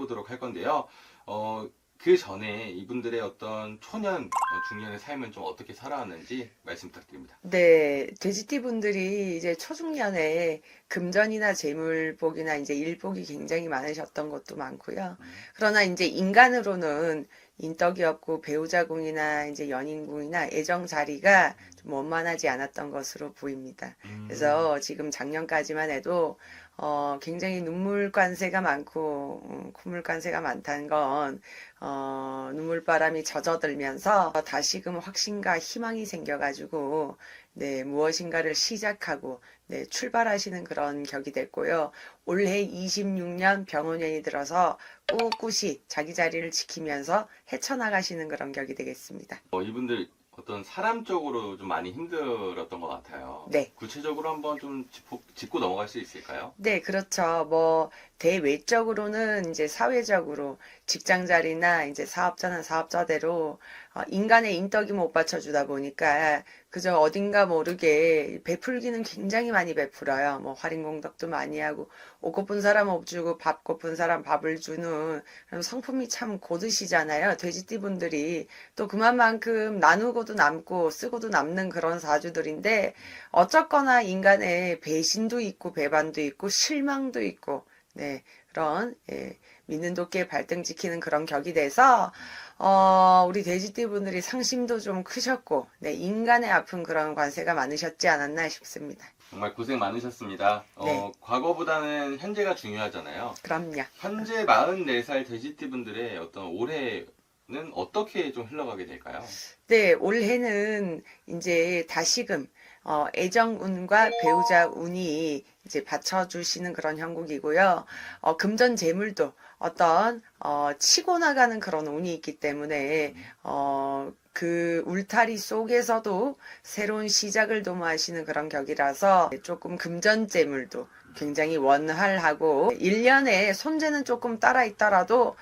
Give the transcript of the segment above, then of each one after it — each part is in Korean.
해보도록 할 건데요. 그 전에 이분들의 어떤 초년, 중년의 삶은 좀 어떻게 살아왔는지 말씀 부탁드립니다. 네, 돼지띠 분들이 이제 초중년에 금전이나 재물복이나 이제 일복이 굉장히 많으셨던 것도 많고요. 그러나 이제 인간으로는 인덕이었고 배우자궁이나 이제 연인궁이나 애정 자리가 좀 원만하지 않았던 것으로 보입니다. 그래서 지금 작년까지만 해도 굉장히 눈물 관세가 많고 콧물 관세가 많다는 건 눈물바람이 젖어들면서 다시금 확신과 희망이 생겨가지고 네, 무엇인가를 시작하고 네, 출발하시는 그런 격이 됐고요. 올해 26년 병원년이 들어서 꿋꿋이 자기 자리를 지키면서 헤쳐나가시는 그런 격이 되겠습니다. 이분들 어떤 사람적으로 좀 많이 힘들었던 것 같아요. 네. 구체적으로 한번 좀 짚고 넘어갈 수 있을까요? 네, 그렇죠. 뭐, 대외적으로는 이제 사회적으로 직장 자리나 이제 사업자는 사업자대로 인간의 인덕이 못 받쳐주다 보니까 그저 어딘가 모르게 베풀기는 굉장히 많이 베풀어요. 뭐, 할인공덕도 많이 하고, 옷 고픈 사람 옷 주고, 밥 고픈 사람 밥을 주는 그런 성품이 참 고드시잖아요. 돼지띠 분들이 또 그만큼 나누고도 남고 쓰고도 남는 그런 사주들인데 어쨌거나 인간의 배신도 있고 배반도 있고 실망도 있고 네 그런 믿는 도끼에 발등 지키는 그런 격이 돼서 우리 돼지띠 분들이 상심도 좀 크셨고 네 인간의 아픈 그런 관세가 많으셨지 않았나 싶습니다. 정말 고생 많으셨습니다. 네. 과거보다는 현재가 중요하잖아요. 그럼요. 현재 44살 돼지띠 분들의 어떤 올해는 어떻게 좀 흘러가게 될까요? 네, 올해는 이제 다시금 애정운과 배우자 운이 이제 받쳐주시는 그런 형국이고요. 금전 재물도 어떤 치고 나가는 그런 운이 있기 때문에 그 울타리 속에서도 새로운 시작을 도모하시는 그런 격이라서 조금 금전 재물도 굉장히 원활하고 1년에 손재는 조금 따라 있더라도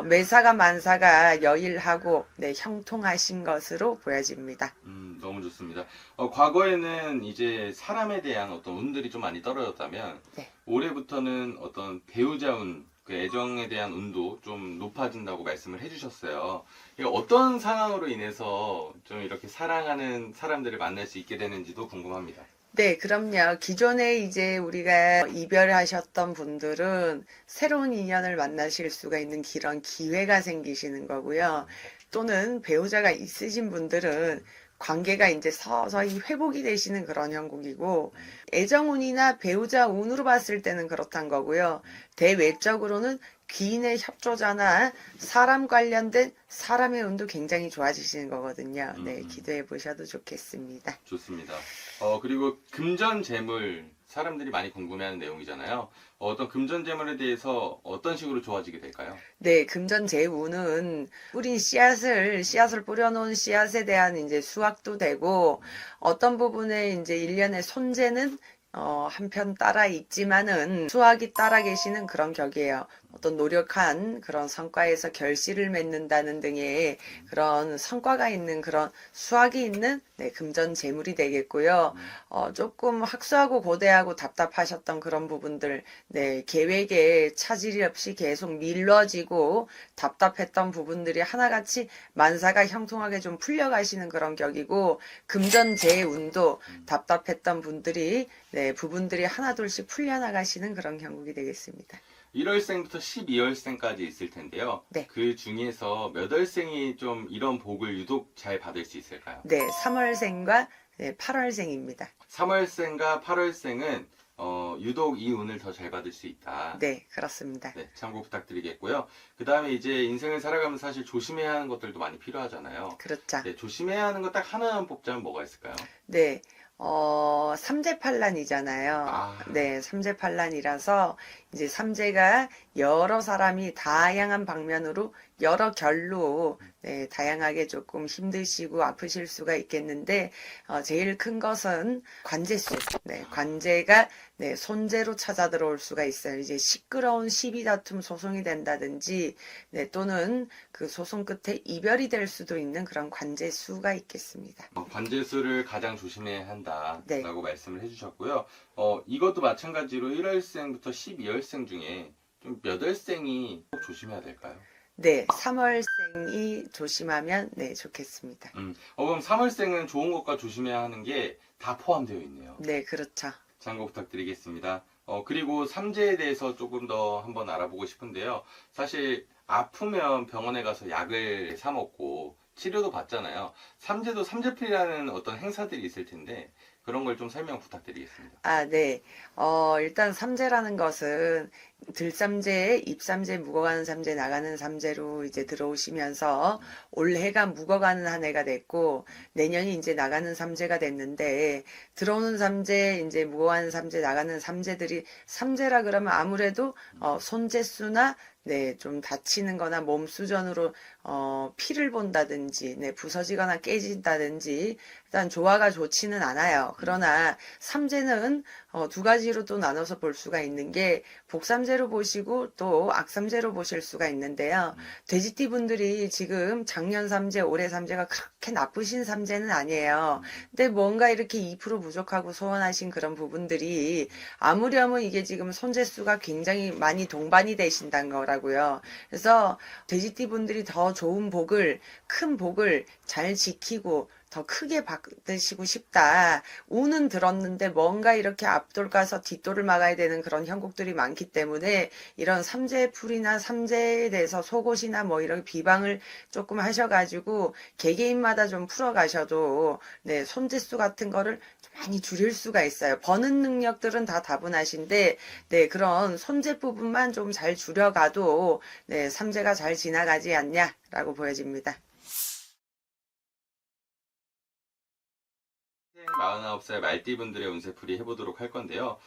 매사가 만사가 여일하고 네, 형통하신 것으로 보여집니다. 너무 좋습니다. 과거에는 이제 사람에 대한 어떤 운들이 좀 많이 떨어졌다면 네. 올해부터는 어떤 배우자 운, 그 애정에 대한 운도 좀 높아진다고 말씀을 해주셨어요. 이게 어떤 상황으로 인해서 좀 이렇게 사랑하는 사람들을 만날 수 있게 되는지도 궁금합니다. 네, 그럼요. 기존에 이제 우리가 이별하셨던 분들은 새로운 인연을 만나실 수가 있는 그런 기회가 생기시는 거고요. 또는 배우자가 있으신 분들은 관계가 이제 서서히 회복이 되시는 그런 형국이고, 애정운이나 배우자 운으로 봤을 때는 그렇단 거고요. 대외적으로는 귀인의 협조자나 사람 관련된 사람의 운도 굉장히 좋아지시는 거거든요. 네, 기도해 보셔도 좋겠습니다. 좋습니다. 그리고 금전 재물 사람들이 많이 궁금해하는 내용이잖아요. 어떤 금전 재물에 대해서 어떤 식으로 좋아지게 될까요? 네, 금전 재운은 뿌린 씨앗을 뿌려놓은 씨앗에 대한 이제 수확도 되고, 어떤 부분에 이제 일련의 손재는 한편 따라 있지만은 수확이 따라 계시는 그런 격이에요. 어떤 노력한 그런 성과에서 결실을 맺는다는 등의 그런 성과가 있는 그런 수확이 있는 네, 금전 재물이 되겠고요. 조금 학수하고 고대하고 답답하셨던 그런 부분들, 네, 계획에 차질이 없이 계속 미뤄지고 답답했던 부분들이 하나같이 만사가 형통하게 좀 풀려가시는 그런 격이고, 금전 재운도 답답했던 분들이 네, 부분들이 하나둘씩 풀려나가시는 그런 형국이 되겠습니다. 1월생부터 12월생까지 있을 텐데요. 네. 그 중에서 몇 월생이 좀 이런 복을 유독 잘 받을 수 있을까요? 네, 3월생과 네, 8월생입니다. 3월생과 8월생은 유독 이 운을 더 잘 받을 수 있다. 네, 그렇습니다. 네, 참고 부탁드리겠고요. 그 다음에 이제 인생을 살아가면서 사실 조심해야 하는 것들도 많이 필요하잖아요. 그렇죠. 네, 조심해야 하는 거 딱 하나만 뽑자면 뭐가 있을까요? 네, 삼재팔란이잖아요. 네, 삼재팔란이라서 이제 삼재가 여러 사람이 다양한 방면으로 여러 결로 네, 다양하게 조금 힘드시고 아프실 수가 있겠는데 제일 큰 것은 관제수. 네, 관제가 네, 손재로 찾아 들어올 수가 있어요. 이제 시끄러운 시비 다툼 소송이 된다든지 네, 또는 그 소송 끝에 이별이 될 수도 있는 그런 관제수가 있겠습니다. 관제수를 가장 조심해야 한다라고 네. 말씀을 해주셨고요. 이것도 마찬가지로 1월생부터 12월생 중에 좀 몇 월생이 꼭 조심해야 될까요? 네, 3월생이 조심하면 네, 좋겠습니다. 그럼 3월생은 좋은 것과 조심해야 하는 게 다 포함되어 있네요. 네, 그렇죠. 참고 부탁드리겠습니다. 그리고 삼재에 대해서 조금 더 한번 알아보고 싶은데요. 사실 아프면 병원에 가서 약을 사 먹고 치료도 받잖아요. 삼재도 삼재필이라는 어떤 행사들이 있을 텐데 그런 걸 좀 설명 부탁드리겠습니다. 아, 네. 일단 삼재라는 것은 들삼재, 입삼재, 묵어가는 삼재, 나가는 삼재로 이제 들어오시면서 올해가 묵어가는 한 해가 됐고 내년이 이제 나가는 삼재가 됐는데 들어오는 삼재, 이제 묵어가는 삼재, 나가는 삼재들이 삼재라 그러면 아무래도 손재수나 네, 좀 다치는 거나 몸 수전으로, 피를 본다든지, 네, 부서지거나 깨진다든지, 일단 조화가 좋지는 않아요. 그러나, 삼재는, 두 가지로 또 나눠서 볼 수가 있는 게, 복삼재로 보시고 또 악삼재로 보실 수가 있는데요. 돼지띠 분들이 지금 작년 삼재, 올해 삼재가 그렇게 나쁘신 삼재는 아니에요. 근데 뭔가 이렇게 2% 부족하고 소원하신 그런 부분들이, 아무려면 이게 지금 손재수가 굉장히 많이 동반이 되신다는 거라고요. 그래서 돼지띠 분들이 더 좋은 복을, 큰 복을 잘 지키고 더 크게 받으시고 싶다. 운은 들었는데 뭔가 이렇게 앞돌 가서 뒷돌을 막아야 되는 그런 형국들이 많기 때문에 이런 삼재풀이나 삼재에 대해서 속옷이나 뭐 이런 비방을 조금 하셔가지고 개개인마다 좀 풀어가셔도 네, 손재수 같은 거를 좀 많이 줄일 수가 있어요. 버는 능력들은 다 다분하신데 네, 그런 손재 부분만 좀 잘 줄여가도 네, 삼재가 잘 지나가지 않냐라고 보여집니다. 49살 말띠분들의 운세풀이 해보도록 할 건데요.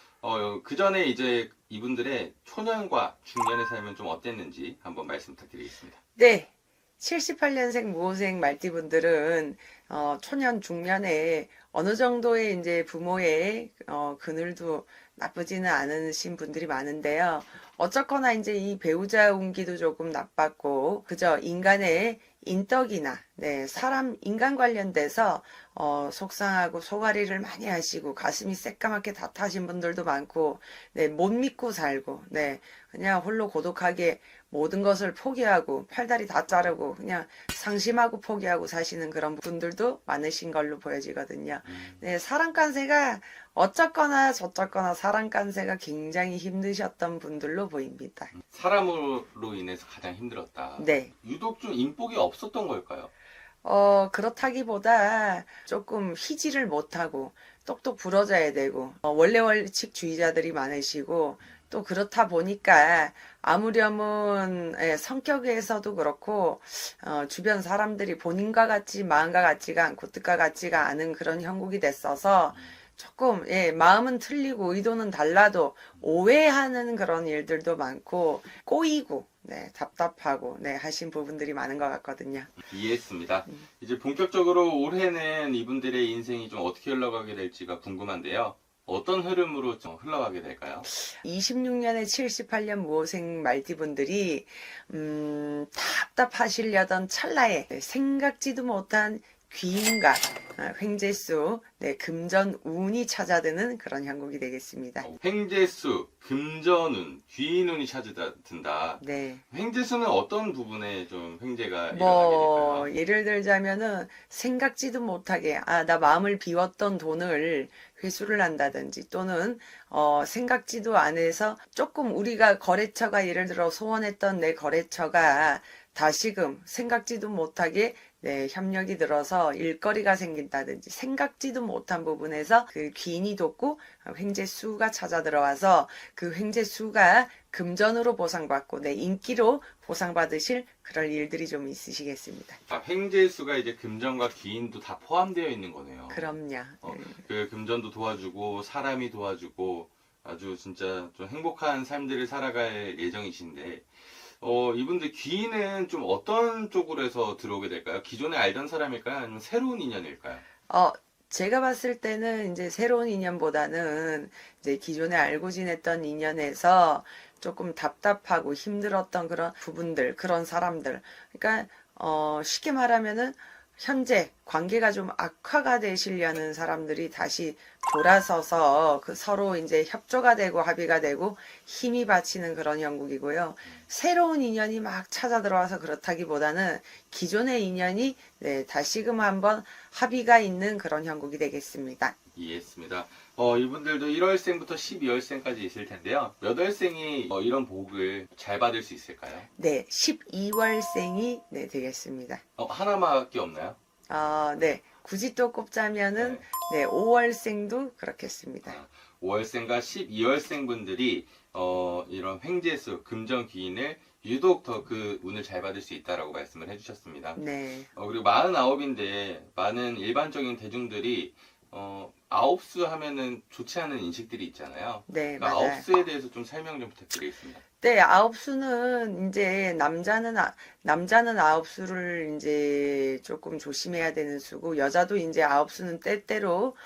그 전에 이제 이분들의 초년과 중년의 삶은 좀 어땠는지 한번 말씀 부탁드리겠습니다. 네. 78년생 무호생 말띠분들은 초년 중년에 어느 정도의 이제 부모의 그늘도 나쁘지는 않으신 분들이 많은데요. 어쨌거나 이제 이 배우자 운기도 조금 나빴고 그저 인간의 인덕이나 네, 사람 인간 관련돼서 속상하고 소가리를 많이 하시고 가슴이 새까맣게 다 타신 분들도 많고 네, 못 믿고 살고 네, 그냥 홀로 고독하게 모든 것을 포기하고 팔다리 다 자르고 그냥 상심하고 포기하고 사시는 그런 분들도 많으신 걸로 보여지거든요. 네, 사랑간세가 어쩌거나 저쩌거나 사랑간세가 굉장히 힘드셨던 분들로 보입니다. 사람으로 인해서 가장 힘들었다. 네. 유독 좀 인복이 없었던 걸까요? 그렇다기보다 조금 희지를 못하고 똑똑 부러져야 되고 원래 원칙주의자들이 많으시고 또 그렇다 보니까 아무렴은 성격에서도 그렇고 주변 사람들이 본인과 같이 마음과 같지가 않고 뜻과 같지가 않은 그런 형국이 됐어서 조금 마음은 틀리고 의도는 달라도 오해하는 그런 일들도 많고 꼬이고 네, 답답하고 네, 하신 부분들이 많은 것 같거든요. 이해했습니다. 이제 본격적으로 올해는 이분들의 인생이 좀 어떻게 흘러가게 될지가 궁금한데요. 어떤 흐름으로 좀 흘러가게 될까요? 26년에 78년 무호생 말띠분들이 답답하시려던 찰나에 생각지도 못한 귀인과 횡재수, 네, 금전 운이 찾아드는 그런 형국이 되겠습니다. 횡재수, 금전운, 귀인운이 찾아든다. 네. 횡재수는 어떤 부분에 좀 횡재가 일어나게 뭐 될까요? 예를 들자면은 생각지도 못하게 나 마음을 비웠던 돈을 회수를 한다든지 또는 생각지도 안에서 조금 우리가 거래처가 예를 들어 소원했던 내 거래처가 다시금 생각지도 못하게 네, 협력이 들어서 일거리가 생긴다든지 생각지도 못한 부분에서 그 귀인이 돕고 횡재수가 찾아 들어와서 그 횡재수가 금전으로 보상받고 내 인기로 보상받으실 그럴 일들이 좀 있으시겠습니다. 횡재수가 이제 금전과 귀인도 다 포함되어 있는 거네요. 그럼요. 그 금전도 도와주고 사람이 도와주고 아주 진짜 좀 행복한 삶들을 살아갈 예정이신데 이분들 귀인은 좀 어떤 쪽으로 해서 들어오게 될까요? 기존에 알던 사람일까요? 아니면 새로운 인연일까요? 제가 봤을 때는 이제 새로운 인연보다는 이제 기존에 알고 지냈던 인연에서 조금 답답하고 힘들었던 그런 부분들, 그런 사람들. 그러니까, 쉽게 말하면은 현재 관계가 좀 악화가 되시려는 사람들이 다시 돌아서서 그 서로 이제 협조가 되고 합의가 되고 힘이 바치는 그런 형국이고요. 새로운 인연이 막 찾아 들어와서 그렇다기보다는 기존의 인연이 네, 다시금 한번 합의가 있는 그런 형국이 되겠습니다. 이해했습니다. 이분들도 1월생부터 12월생까지 있을 텐데요. 몇 월생이 이런 복을 잘 받을 수 있을까요? 네, 12월생이 네, 되겠습니다. 하나밖에 없나요? 네, 굳이 또 꼽자면은 네, 5월생도 그렇겠습니다. 5월생과 12월생 분들이 이런 횡재수, 금전귀인을 유독 더 그 운을 잘 받을 수 있다라고 말씀을 해주셨습니다. 네, 그리고 49인데 많은 일반적인 대중들이 아홉수 하면은 좋지 않은 인식들이 있잖아요. 네, 그러니까 맞아요. 아홉수에 대해서 좀 설명 좀 부탁드리겠습니다. 네, 아홉수는 이제 남자는 아홉수를 이제 조금 조심해야 되는 수고 여자도 이제 아홉수는 때때로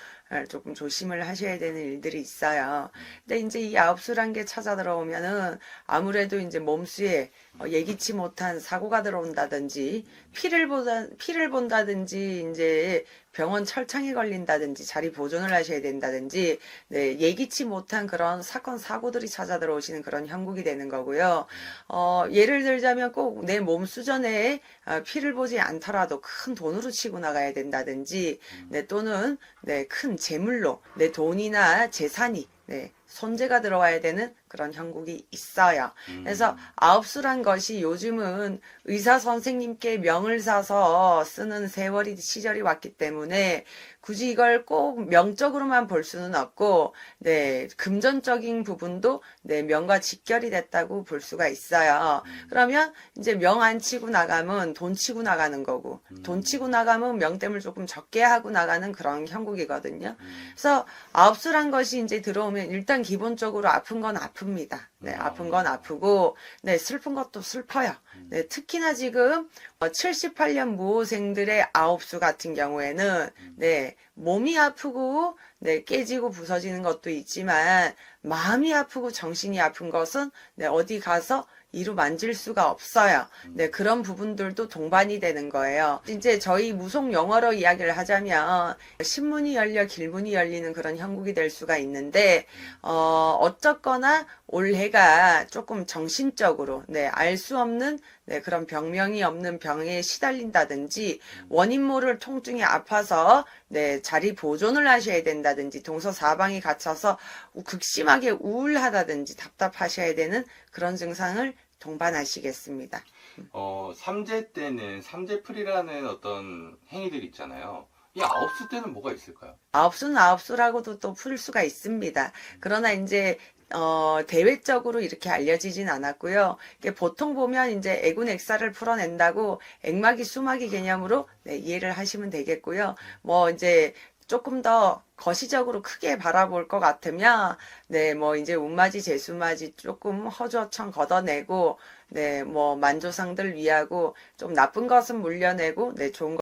조금 조심을 하셔야 되는 일들이 있어요. 근데 이제 이 아홉수란 게 찾아 들어오면은 아무래도 이제 몸수에 예기치 못한 사고가 들어온다든지 피를 본다든지 이제 병원 철창에 걸린다든지 자리 보존을 하셔야 된다든지 네, 예기치 못한 그런 사건 사고들이 찾아 들어오시는 그런 형국이 되는 거고요. 예를 들자면 꼭 내 몸 수전에 피를 보지 않더라도 큰 돈으로 치고 나가야 된다든지 네, 또는 네, 큰 재물로 내 돈이나 재산이 네, 손재가 들어와야 되는 그런 형국이 있어요. 그래서 아홉수란 것이 요즘은 의사 선생님께 명을 사서 쓰는 세월이 시절이 왔기 때문에 굳이 이걸 꼭 명적으로만 볼 수는 없고 네, 금전적인 부분도 네, 명과 직결이 됐다고 볼 수가 있어요. 그러면 이제 명 안 치고 나가면 돈 치고 나가는 거고 돈 치고 나가면 명땜을 조금 적게 하고 나가는 그런 형국이거든요. 그래서 아홉수란 것이 이제 들어오면 일단 기본적으로 아픈 건 아픕니다. 네, 아픈 건 아프고, 네, 슬픈 것도 슬퍼요. 네, 특히나 지금 78년 무호생들의 아홉수 같은 경우에는, 네, 몸이 아프고, 네, 깨지고 부서지는 것도 있지만, 마음이 아프고 정신이 아픈 것은, 네, 어디 가서 이루 만질 수가 없어요. 네, 그런 부분들도 동반이 되는 거예요. 이제 저희 무속 용어로 이야기를 하자면 신문이 열려 길문이 열리는 그런 형국이 될 수가 있는데 어쨌거나 올해가 조금 정신적으로 네, 알 수 없는 네, 그런 병명이 없는 병에 시달린다든지 원인 모를 통증이 아파서 네, 자리 보존을 하셔야 된다든지 동서사방이 갇혀서 극심하게 우울하다든지 답답하셔야 되는 그런 증상을 동반하시겠습니다. 삼재 때는 삼재풀이라는 어떤 행위들이 있잖아요. 이 아홉수 때는 뭐가 있을까요? 아홉수는 아홉수라고도 또 풀 수가 있습니다. 그러나 이제 대외적으로 이렇게 알려지진 않았고요. 이게 보통 보면 이제 애군액사를 풀어낸다고 액막이 수막이 개념으로 네, 이해를 하시면 되겠고요. 뭐 이제 조금 더 거시적으로 크게 바라볼 것 같으면 네, 뭐 이제 운맞이 재수맞이 조금 허주어청 걷어내고 네, 뭐 만조상들 위하고 좀 나쁜 것은 물려내고 네, 좋은